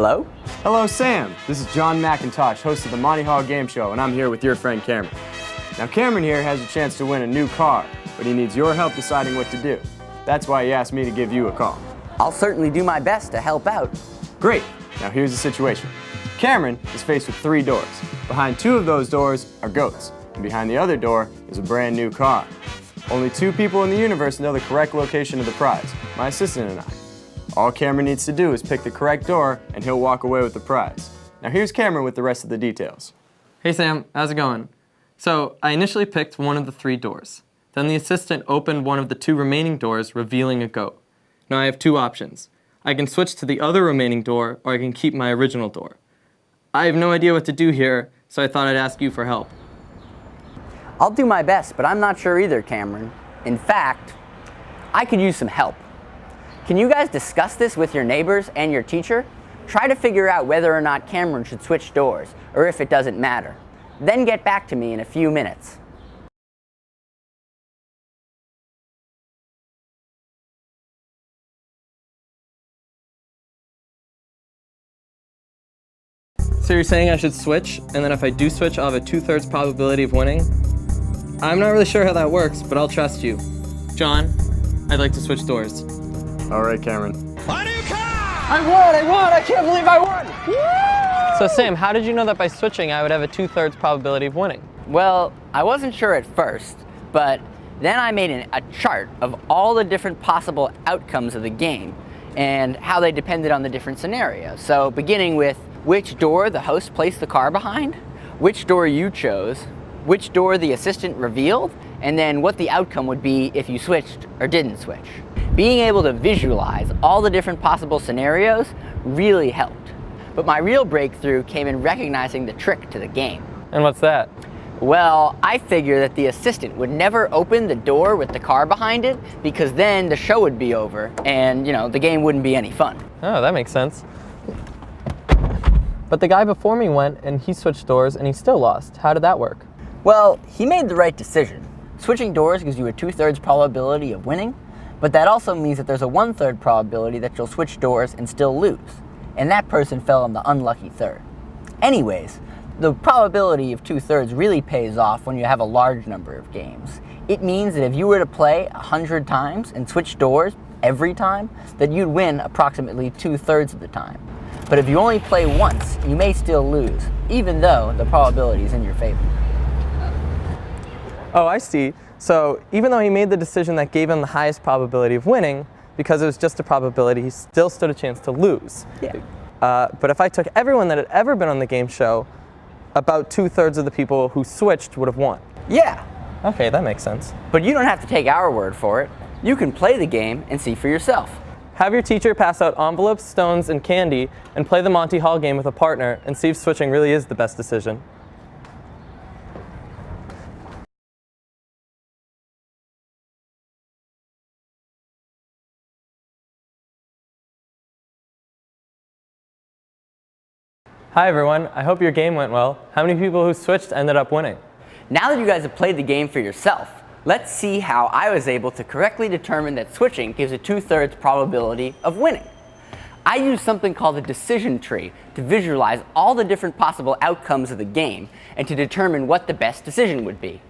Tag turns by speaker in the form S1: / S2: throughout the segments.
S1: Hello?
S2: Hello, Sam. This is John McIntosh, host of the Monty Hall Game Show, and I'm here with your friend Cameron. Now, Cameron here has a chance to win a new car, but he needs your help deciding what to do. That's why he asked me to give you a call.
S1: I'll certainly do my best to help out.
S2: Great. Now, here's the situation. Cameron is faced with 3 doors. Behind 2 of those doors are goats, and behind the other door is a brand new car. Only 2 people in the universe know the correct location of the prize, my assistant and I. All Cameron needs to do is pick the correct door, and he'll walk away with the prize. Now here's Cameron with the rest of the details.
S3: Hey Sam, how's it going? So I initially picked one of the 3 doors. Then the assistant opened one of the 2 remaining doors, revealing a goat. Now I have 2 options. I can switch to the other remaining door, or I can keep my original door. I have no idea what to do here, so I thought I'd ask you for help.
S1: I'll do my best, but I'm not sure either, Cameron. In fact, I could use some help. Can you guys discuss this with your neighbors and your teacher? Try to figure out whether or not Cameron should switch doors, or if it doesn't matter. Then get back to me in a few minutes.
S3: So you're saying I should switch, and then if I do switch, I'll have a 2/3 probability of winning? I'm not really sure how that works, but I'll trust you. John, I'd like to switch doors.
S2: All right, Cameron.
S4: A new car!
S3: I won! I can't believe I won! Woo! So Sam, how did you know that by switching I would have a 2/3 probability of winning?
S1: Well, I wasn't sure at first, but then I made a chart of all the different possible outcomes of the game and how they depended on the different scenarios. So beginning with which door the host placed the car behind, which door you chose, which door the assistant revealed, and then what the outcome would be if you switched or didn't switch. Being able to visualize all the different possible scenarios really helped. But my real breakthrough came in recognizing the trick to the game.
S3: And what's that?
S1: Well, I figure that the assistant would never open the door with the car behind it, because then the show would be over and, the game wouldn't be any fun.
S3: Oh, that makes sense. But the guy before me went and he switched doors and he still lost. How did that work?
S1: Well, he made the right decision. Switching doors gives you a 2/3 probability of winning, but that also means that there's a 1/3 probability that you'll switch doors and still lose. And that person fell on the unlucky third. Anyways, the probability of 2/3 really pays off when you have a large number of games. It means that if you were to play 100 times and switch doors every time, that you'd win approximately 2/3 of the time. But if you only play once, you may still lose, even though the probability is in your favor.
S3: Oh, I see. So even though he made the decision that gave him the highest probability of winning, because it was just a probability, he still stood a chance to lose.
S1: Yeah.
S3: But if I took everyone that had ever been on the game show, about 2/3 of the people who switched would have won.
S1: Yeah,
S3: Okay, that makes sense.
S1: but you don't have to take our word for it. You can play the game and see for yourself.
S3: Have your teacher pass out envelopes, stones, and candy, and play the Monty Hall game with a partner, and see if switching really is the best decision. Hi everyone, I hope your game went well. How many people who switched ended up winning?
S1: Now that you guys have played the game for yourself, let's see how I was able to correctly determine that switching gives a 2/3 probability of winning. I used something called a decision tree to visualize all the different possible outcomes of the game and to determine what the best decision would be.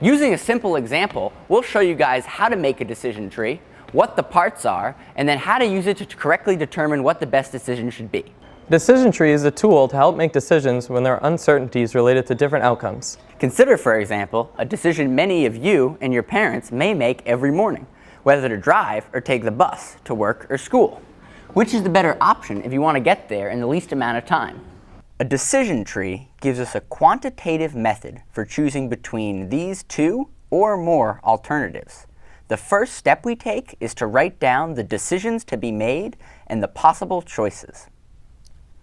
S1: Using a simple example, we'll show you guys how to make a decision tree, what the parts are, and then how to use it to correctly determine what the best decision should be.
S3: Decision tree is a tool to help make decisions when there are uncertainties related to different outcomes.
S1: Consider, for example, a decision many of you and your parents may make every morning, whether to drive or take the bus to work or school. Which is the better option if you want to get there in the least amount of time? A decision tree gives us a quantitative method for choosing between these 2 or more alternatives. The first step we take is to write down the decisions to be made and the possible choices.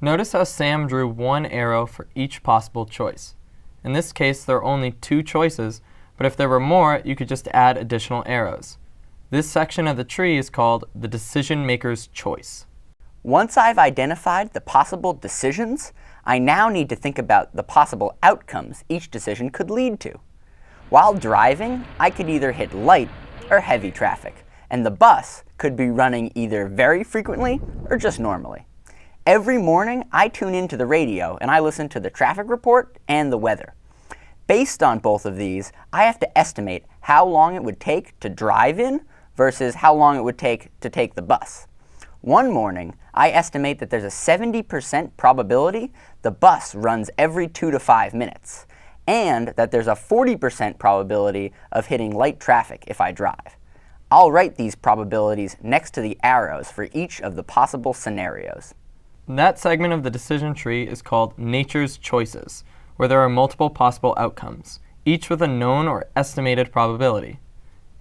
S3: Notice how Sam drew 1 arrow for each possible choice. In this case, there are only 2 choices, but if there were more, you could just add additional arrows. This section of the tree is called the decision maker's choice.
S1: Once I've identified the possible decisions, I now need to think about the possible outcomes each decision could lead to. While driving, I could either hit light or heavy traffic, and the bus could be running either very frequently or just normally. Every morning, I tune into the radio and I listen to the traffic report and the weather. Based on both of these, I have to estimate how long it would take to drive in versus how long it would take to take the bus. One morning, I estimate that there's a 70% probability the bus runs every 2 to 5 minutes, and that there's a 40% probability of hitting light traffic if I drive. I'll write these probabilities next to the arrows for each of the possible scenarios.
S3: That segment of the decision tree is called Nature's Choices, where there are multiple possible outcomes, each with a known or estimated probability.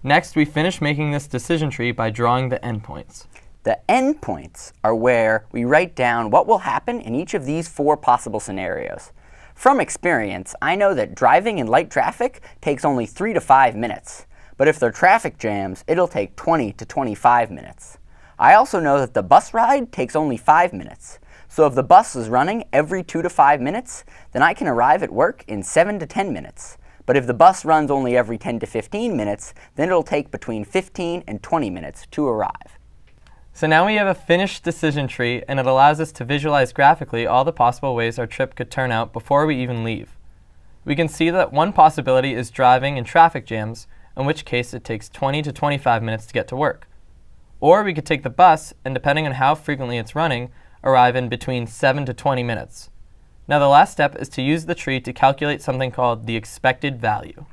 S3: Next, we finish making this decision tree by drawing the endpoints.
S1: The endpoints are where we write down what will happen in each of these 4 possible scenarios. From experience, I know that driving in light traffic takes only 3 to 5 minutes, but if there are traffic jams, it'll take 20 to 25 minutes. I also know that the bus ride takes only 5 minutes, so if the bus is running every 2 to 5 minutes, then I can arrive at work in 7 to 10 minutes. But if the bus runs only every 10 to 15 minutes, then it'll take between 15 and 20 minutes to arrive.
S3: So now we have a finished decision tree, and it allows us to visualize graphically all the possible ways our trip could turn out before we even leave. We can see that one possibility is driving in traffic jams, in which case it takes 20 to 25 minutes to get to work. Or we could take the bus, and depending on how frequently it's running, arrive in between 7 to 20 minutes. Now the last step is to use the tree to calculate something called the expected value.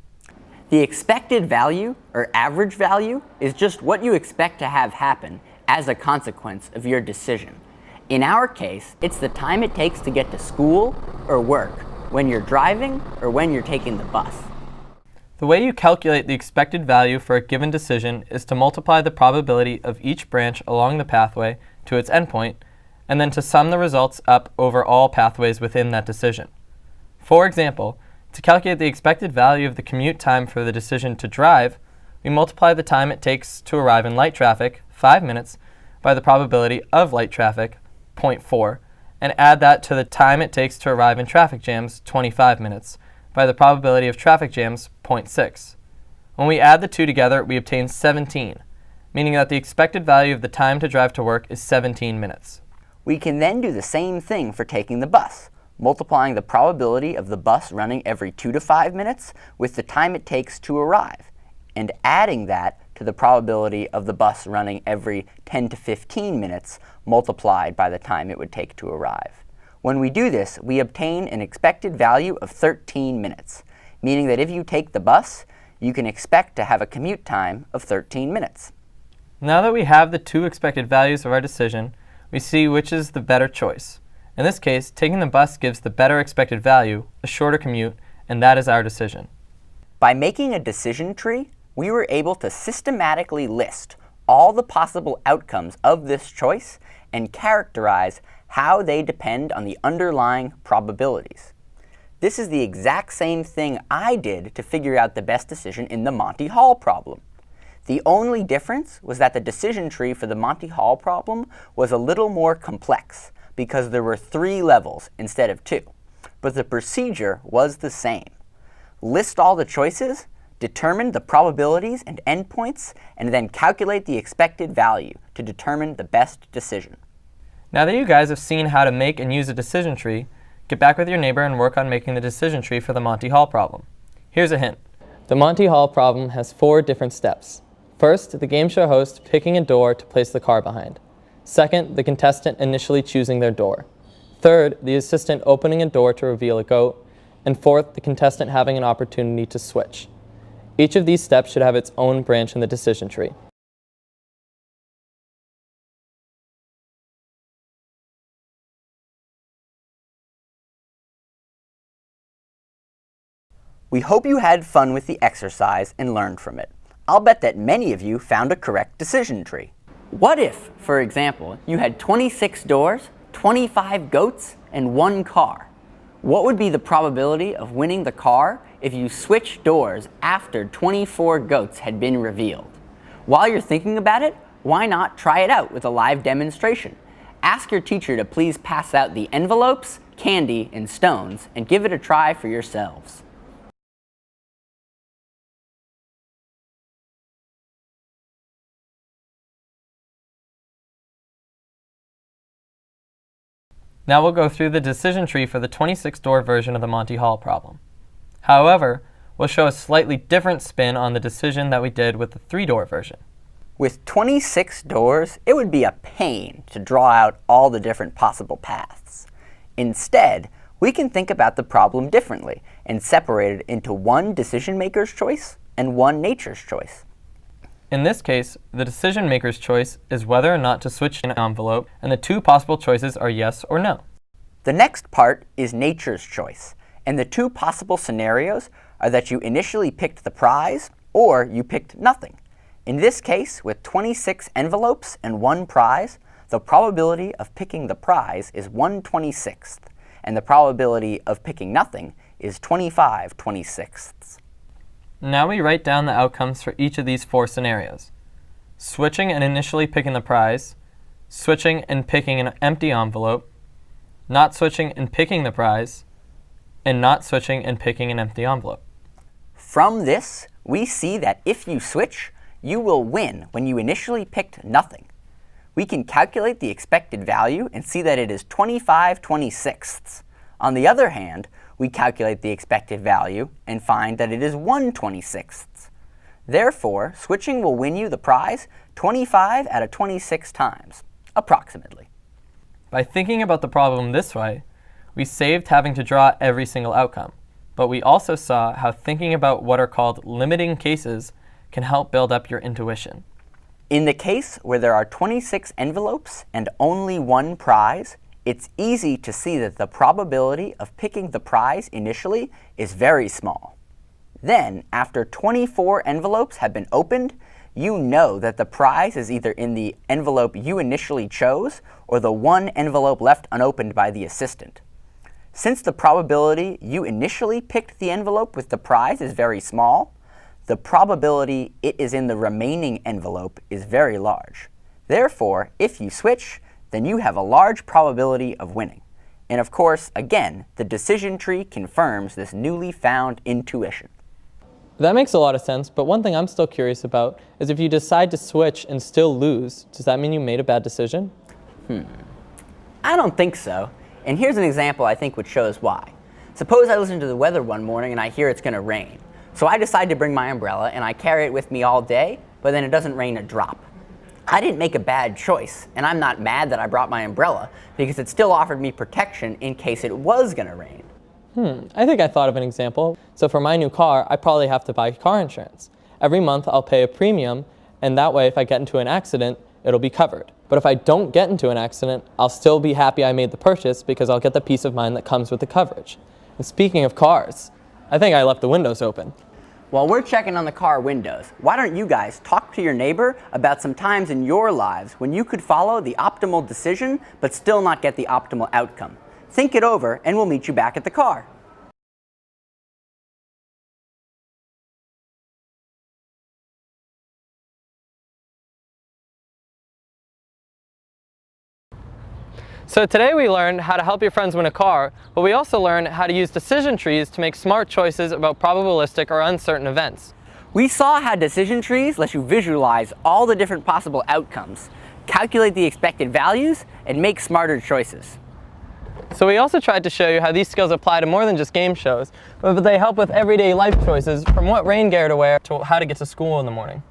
S1: The expected value, or average value, is just what you expect to have happen as a consequence of your decision. In our case, it's the time it takes to get to school or work when you're driving or when you're taking the bus.
S3: The way you calculate the expected value for a given decision is to multiply the probability of each branch along the pathway to its endpoint, and then to sum the results up over all pathways within that decision. For example, to calculate the expected value of the commute time for the decision to drive, we multiply the time it takes to arrive in light traffic, 5 minutes, by the probability of light traffic, 0.4, and add that to the time it takes to arrive in traffic jams, 25 minutes, by the probability of traffic jams, 0.6. When we add the two together, we obtain 17, meaning that the expected value of the time to drive to work is 17 minutes.
S1: We can then do the same thing for taking the bus, multiplying the probability of the bus running every 2 to 5 minutes with the time it takes to arrive, and adding that to the probability of the bus running every 10 to 15 minutes multiplied by the time it would take to arrive. When we do this, we obtain an expected value of 13 minutes, meaning that if you take the bus, you can expect to have a commute time of 13 minutes.
S3: Now that we have the two expected values of our decision, we see which is the better choice. In this case, taking the bus gives the better expected value, a shorter commute, and that is our decision.
S1: By making a decision tree, we were able to systematically list all the possible outcomes of this choice and characterize how they depend on the underlying probabilities. This is the exact same thing I did to figure out the best decision in the Monty Hall problem. The only difference was that the decision tree for the Monty Hall problem was a little more complex because there were 3 levels instead of 2, but the procedure was the same. List all the choices, determine the probabilities and endpoints, and then calculate the expected value to determine the best decision.
S3: Now that you guys have seen how to make and use a decision tree, get back with your neighbor and work on making the decision tree for the Monty Hall problem. Here's a hint. The Monty Hall problem has 4 different steps. First, the game show host picking a door to place the car behind. Second, the contestant initially choosing their door. Third, the assistant opening a door to reveal a goat. And fourth, the contestant having an opportunity to switch. Each of these steps should have its own branch in the decision tree.
S1: We hope you had fun with the exercise and learned from it. I'll bet that many of you found a correct decision tree. What if, for example, you had 26 doors, 25 goats, and 1 car? What would be the probability of winning the car if you switched doors after 24 goats had been revealed? While you're thinking about it, why not try it out with a live demonstration? Ask your teacher to please pass out the envelopes, candy, and stones, and give it a try for yourselves.
S3: Now we'll go through the decision tree for the 26-door version of the Monty Hall problem. However, we'll show a slightly different spin on the decision that we did with the 3-door version.
S1: With 26 doors, it would be a pain to draw out all the different possible paths. Instead, we can think about the problem differently and separate it into one decision maker's choice and one nature's choice.
S3: In this case, the decision maker's choice is whether or not to switch an envelope, and the two possible choices are yes or no.
S1: The next part is nature's choice, and the two possible scenarios are that you initially picked the prize or you picked nothing. In this case, with 26 envelopes and one prize, the probability of picking the prize is 1/26th, and the probability of picking nothing is 25/26ths.
S3: Now we write down the outcomes for each of these 4 scenarios. Switching and initially picking the prize, switching and picking an empty envelope, not switching and picking the prize, and not switching and picking an empty envelope.
S1: From this, we see that if you switch, you will win when you initially picked nothing. We can calculate the expected value and see that it is 25/26ths. On the other hand, we calculate the expected value and find that it is 1/26ths. Therefore, switching will win you the prize 25 out of 26 times, approximately.
S3: By thinking about the problem this way, we saved having to draw every single outcome, but we also saw how thinking about what are called limiting cases can help build up your intuition.
S1: In the case where there are 26 envelopes and only one prize, it's easy to see that the probability of picking the prize initially is very small. Then, after 24 envelopes have been opened, you know that the prize is either in the envelope you initially chose or the one envelope left unopened by the assistant. Since the probability you initially picked the envelope with the prize is very small, the probability it is in the remaining envelope is very large. Therefore, if you switch, then you have a large probability of winning. And of course, again, the decision tree confirms this newly found intuition.
S3: That makes a lot of sense, but one thing I'm still curious about is if you decide to switch and still lose, does that mean you made a bad decision?
S1: I don't think so. And here's an example I think which shows why. Suppose I listen to the weather one morning and I hear it's going to rain. So I decide to bring my umbrella and I carry it with me all day, but then it doesn't rain a drop. I didn't make a bad choice, and I'm not mad that I brought my umbrella because it still offered me protection in case it was going to rain.
S3: I think I thought of an example. So for my new car, I probably have to buy car insurance. Every month I'll pay a premium, and that way if I get into an accident, it'll be covered. But if I don't get into an accident, I'll still be happy I made the purchase because I'll get the peace of mind that comes with the coverage. And speaking of cars, I think I left the windows open.
S1: While we're checking on the car windows, why don't you guys talk to your neighbor about some times in your lives when you could follow the optimal decision but still not get the optimal outcome? Think it over and we'll meet you back at the car.
S3: So today we learned how to help your friends win a car, but we also learned how to use decision trees to make smart choices about probabilistic or uncertain events.
S1: We saw how decision trees let you visualize all the different possible outcomes, calculate the expected values, and make smarter choices.
S3: So we also tried to show you how these skills apply to more than just game shows, but they help with everyday life choices, from what rain gear to wear to how to get to school in the morning.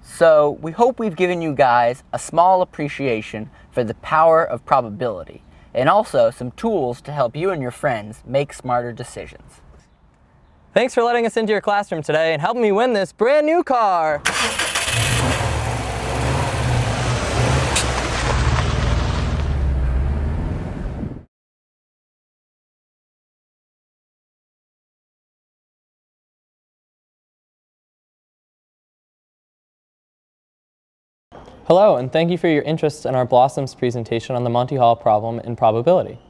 S1: So we hope we've given you guys a small appreciation for the power of probability, and also some tools to help you and your friends make smarter decisions.
S3: Thanks for letting us into your classroom today and helping me win this brand new car. Hello, and thank you for your interest in our Blossoms presentation on the Monty Hall problem in probability.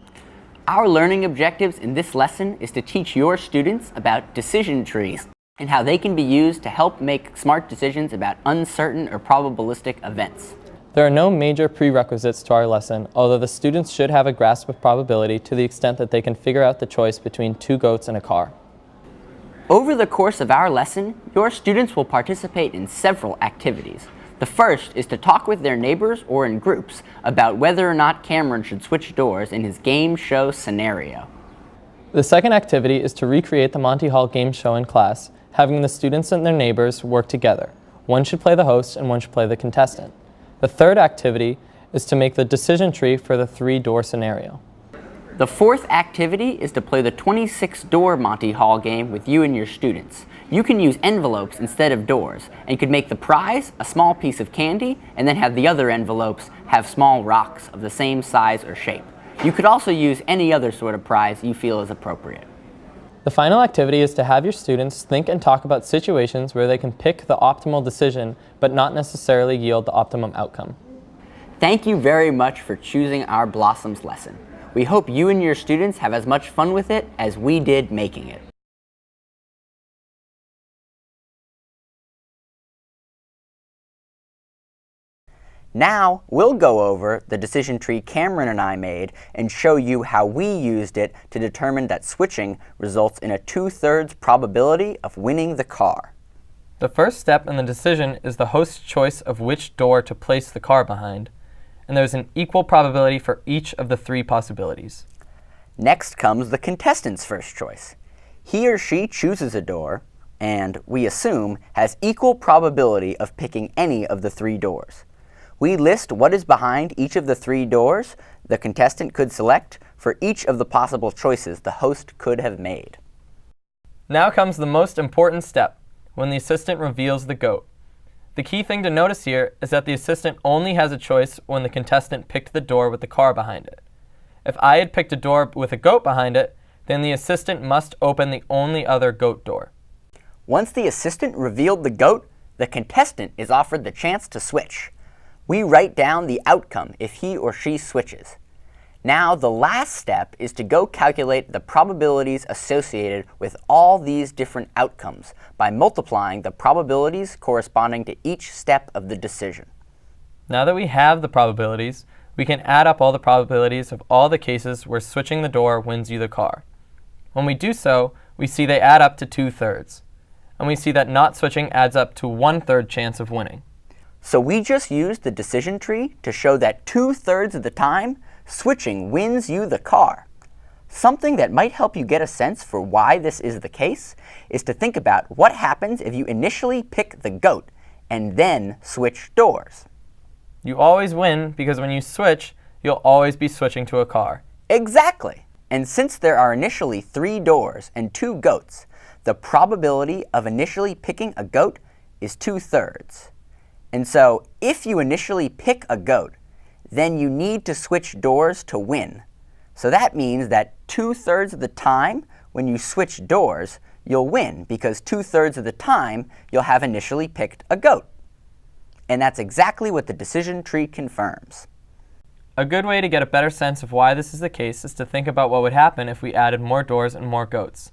S1: Our learning objectives in this lesson is to teach your students about decision trees and how they can be used to help make smart decisions about uncertain or probabilistic events.
S3: There are no major prerequisites to our lesson, although the students should have a grasp of probability to the extent that they can figure out the choice between 2 goats and a car.
S1: Over the course of our lesson, your students will participate in several activities. The first is to talk with their neighbors or in groups about whether or not Cameron should switch doors in his game show scenario.
S3: The second activity is to recreate the Monty Hall game show in class, having the students and their neighbors work together. One should play the host and one should play the contestant. The third activity is to make the decision tree for the 3-door scenario.
S1: The fourth activity is to play the 26-door Monty Hall game with you and your students. You can use envelopes instead of doors, and could make the prize a small piece of candy, and then have the other envelopes have small rocks of the same size or shape. You could also use any other sort of prize you feel is appropriate.
S3: The final activity is to have your students think and talk about situations where they can pick the optimal decision, but not necessarily yield the optimum outcome.
S1: Thank you very much for choosing our Blossoms lesson. We hope you and your students have as much fun with it as we did making it. Now, we'll go over the decision tree Cameron and I made and show you how we used it to determine that switching results in a 2/3 probability of winning the car.
S3: The first step in the decision is the host's choice of which door to place the car behind, and there's an equal probability for each of the 3 possibilities.
S1: Next comes the contestant's first choice. He or she chooses a door, and, we assume, has equal probability of picking any of the 3 doors. We list what is behind each of the 3 doors the contestant could select for each of the possible choices the host could have made.
S3: Now comes the most important step, when the assistant reveals the goat. The key thing to notice here is that the assistant only has a choice when the contestant picked the door with the car behind it. If I had picked a door with a goat behind it, then the assistant must open the only other goat door.
S1: Once the assistant revealed the goat, the contestant is offered the chance to switch. We write down the outcome if he or she switches. Now, the last step is to go calculate the probabilities associated with all these different outcomes by multiplying the probabilities corresponding to each step of the decision.
S3: Now that we have the probabilities, we can add up all the probabilities of all the cases where switching the door wins you the car. When we do so, we see they add up to 2/3, and we see that not switching adds up to 1/3 chance of winning.
S1: So we just used the decision tree to show that 2/3 of the time, switching wins you the car. Something that might help you get a sense for why this is the case is to think about what happens if you initially pick the goat and then switch doors.
S3: You always win because when you switch, you'll always be switching to a car.
S1: Exactly. And since there are initially 3 doors and 2 goats, the probability of initially picking a goat is 2/3. And so, if you initially pick a goat, then you need to switch doors to win. So that means that 2/3 of the time, when you switch doors, you'll win, because 2/3 of the time, you'll have initially picked a goat. And that's exactly what the decision tree confirms.
S3: A good way to get a better sense of why this is the case is to think about what would happen if we added more doors and more goats.